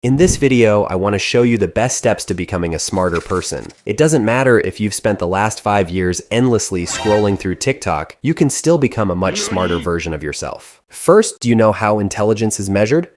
In this video, I want to show you the best steps to becoming a smarter person. It doesn't matter if you've spent the last 5 years endlessly scrolling through TikTok, you can still become a much smarter version of yourself. First, do you know how intelligence is measured?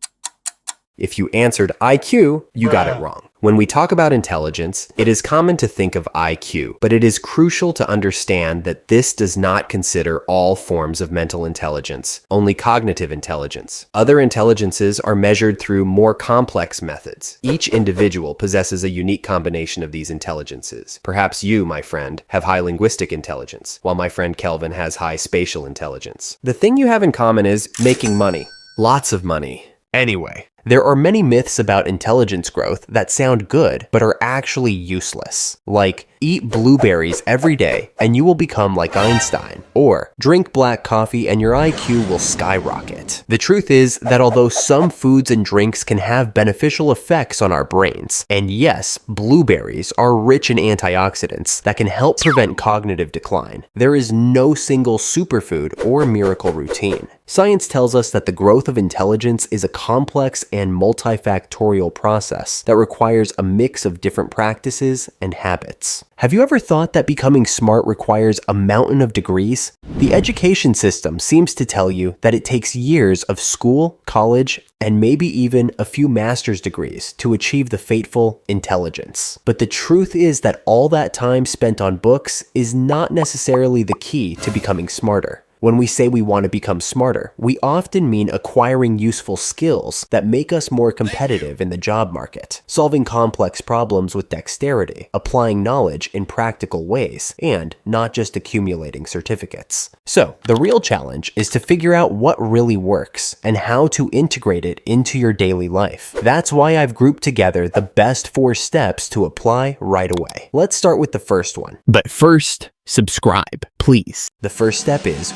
If you answered IQ, you got it wrong. When we talk about intelligence, it is common to think of IQ, but it is crucial to understand that this does not consider all forms of mental intelligence, only cognitive intelligence. Other intelligences are measured through more complex methods. Each individual possesses a unique combination of these intelligences. Perhaps you, my friend, have high linguistic intelligence, while my friend Kelvin has high spatial intelligence. The thing you have in common is making money. Lots of money. Anyway. There are many myths about intelligence growth that sound good, but are actually useless. Like, eat blueberries every day and you will become like Einstein. Or, drink black coffee and your IQ will skyrocket. The truth is that although some foods and drinks can have beneficial effects on our brains, and yes, blueberries are rich in antioxidants that can help prevent cognitive decline, there is no single superfood or miracle routine. Science tells us that the growth of intelligence is a complex and multifactorial process that requires a mix of different practices and habits. Have you ever thought that becoming smart requires a mountain of degrees? The education system seems to tell you that it takes years of school, college, and maybe even a few master's degrees to achieve the fateful intelligence. But the truth is that all that time spent on books is not necessarily the key to becoming smarter. When we say we want to become smarter, we often mean acquiring useful skills that make us more competitive in the job market, solving complex problems with dexterity, applying knowledge in practical ways, and not just accumulating certificates. So, the real challenge is to figure out what really works and how to integrate it into your daily life. That's why I've grouped together the best 4 steps to apply right away. Let's start with the first one. But first, subscribe, please. The first step is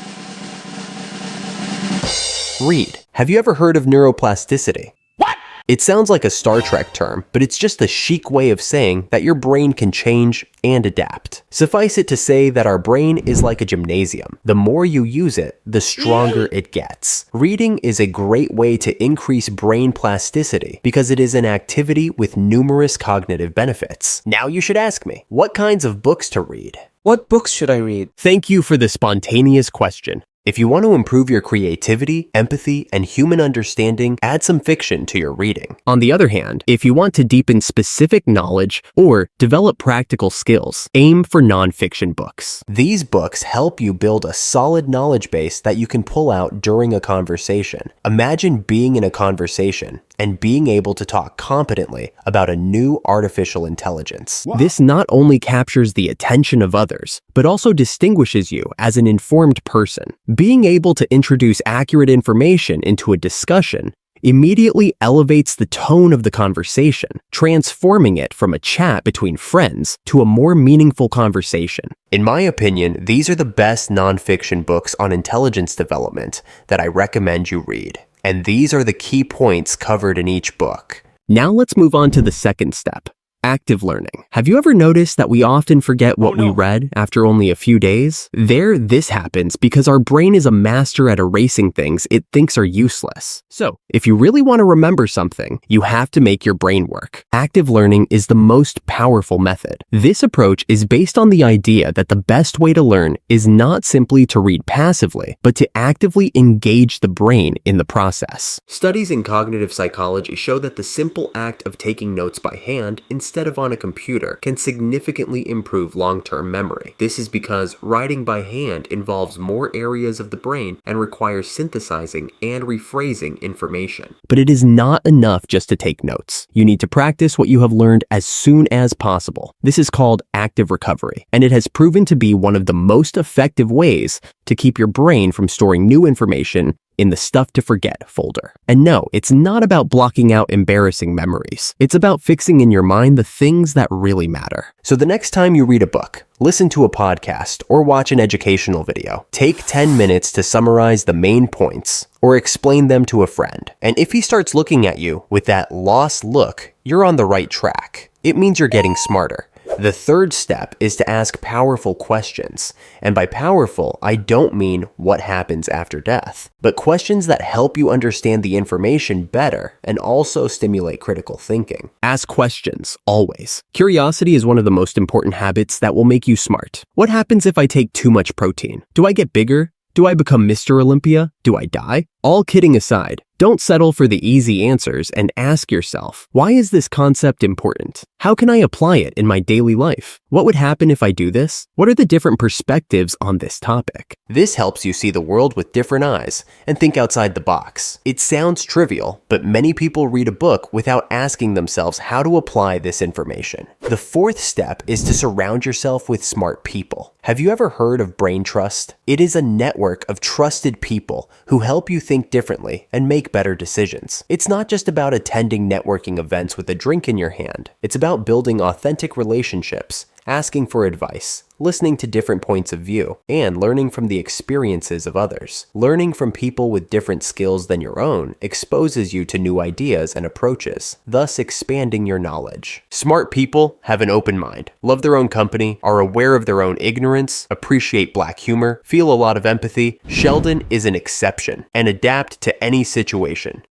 read. Have you ever heard of neuroplasticity? What? It sounds like a Star Trek term, but it's just a chic way of saying that your brain can change and adapt. Suffice it to say that our brain is like a gymnasium. The more you use it, the stronger it gets. Reading is a great way to increase brain plasticity because it is an activity with numerous cognitive benefits. Now you should ask me, what kinds of books to read? What books should I read? Thank you for the spontaneous question. If you want to improve your creativity, empathy, and human understanding, add some fiction to your reading. On the other hand, if you want to deepen specific knowledge or develop practical skills, aim for nonfiction books. These books help you build a solid knowledge base that you can pull out during a conversation. Imagine being in a conversation and being able to talk competently about a new artificial intelligence. Wow. This not only captures the attention of others, but also distinguishes you as an informed person. Being able to introduce accurate information into a discussion immediately elevates the tone of the conversation, transforming it from a chat between friends to a more meaningful conversation. In my opinion, these are the best nonfiction books on intelligence development that I recommend you read. And these are the key points covered in each book. Now let's move on to the second step. Active learning. Have you ever noticed that we often forget what we read after only a few days? This happens because our brain is a master at erasing things it thinks are useless. So, if you really want to remember something, you have to make your brain work. Active learning is the most powerful method. This approach is based on the idea that the best way to learn is not simply to read passively, but to actively engage the brain in the process. Studies in cognitive psychology show that the simple act of taking notes by hand instead of on a computer can significantly improve long-term memory. This is because writing by hand involves more areas of the brain and requires synthesizing and rephrasing information. But it is not enough just to take notes. You need to practice what you have learned as soon as possible. This is called active recovery, and it has proven to be one of the most effective ways to keep your brain from storing new information in the stuff to forget folder. And no, it's not about blocking out embarrassing memories. It's about fixing in your mind the things that really matter. So the next time you read a book, listen to a podcast, or watch an educational video, take 10 minutes to summarize the main points or explain them to a friend. And if he starts looking at you with that lost look, you're on the right track. It means you're getting smarter. The third step is to ask powerful questions. And by powerful, I don't mean what happens after death, but questions that help you understand the information better and also stimulate critical thinking. Ask questions, always. Curiosity is one of the most important habits that will make you smart. What happens if I take too much protein? Do I get bigger? Do I become Mr. Olympia? Do I die? All kidding aside, don't settle for the easy answers and ask yourself, why is this concept important? How can I apply it in my daily life? What would happen if I do this? What are the different perspectives on this topic? This helps you see the world with different eyes and think outside the box. It sounds trivial, but many people read a book without asking themselves how to apply this information. The fourth step is to surround yourself with smart people. Have you ever heard of brain trust? It is a network of trusted people who help you think differently and make better decisions. It's not just about attending networking events with a drink in your hand. It's about building authentic relationships, asking for advice, listening to different points of view, and learning from the experiences of others. Learning from people with different skills than your own exposes you to new ideas and approaches, thus expanding your knowledge. Smart people have an open mind, love their own company, are aware of their own ignorance, appreciate black humor, feel a lot of empathy. Sheldon is an exception and adapt to any situation.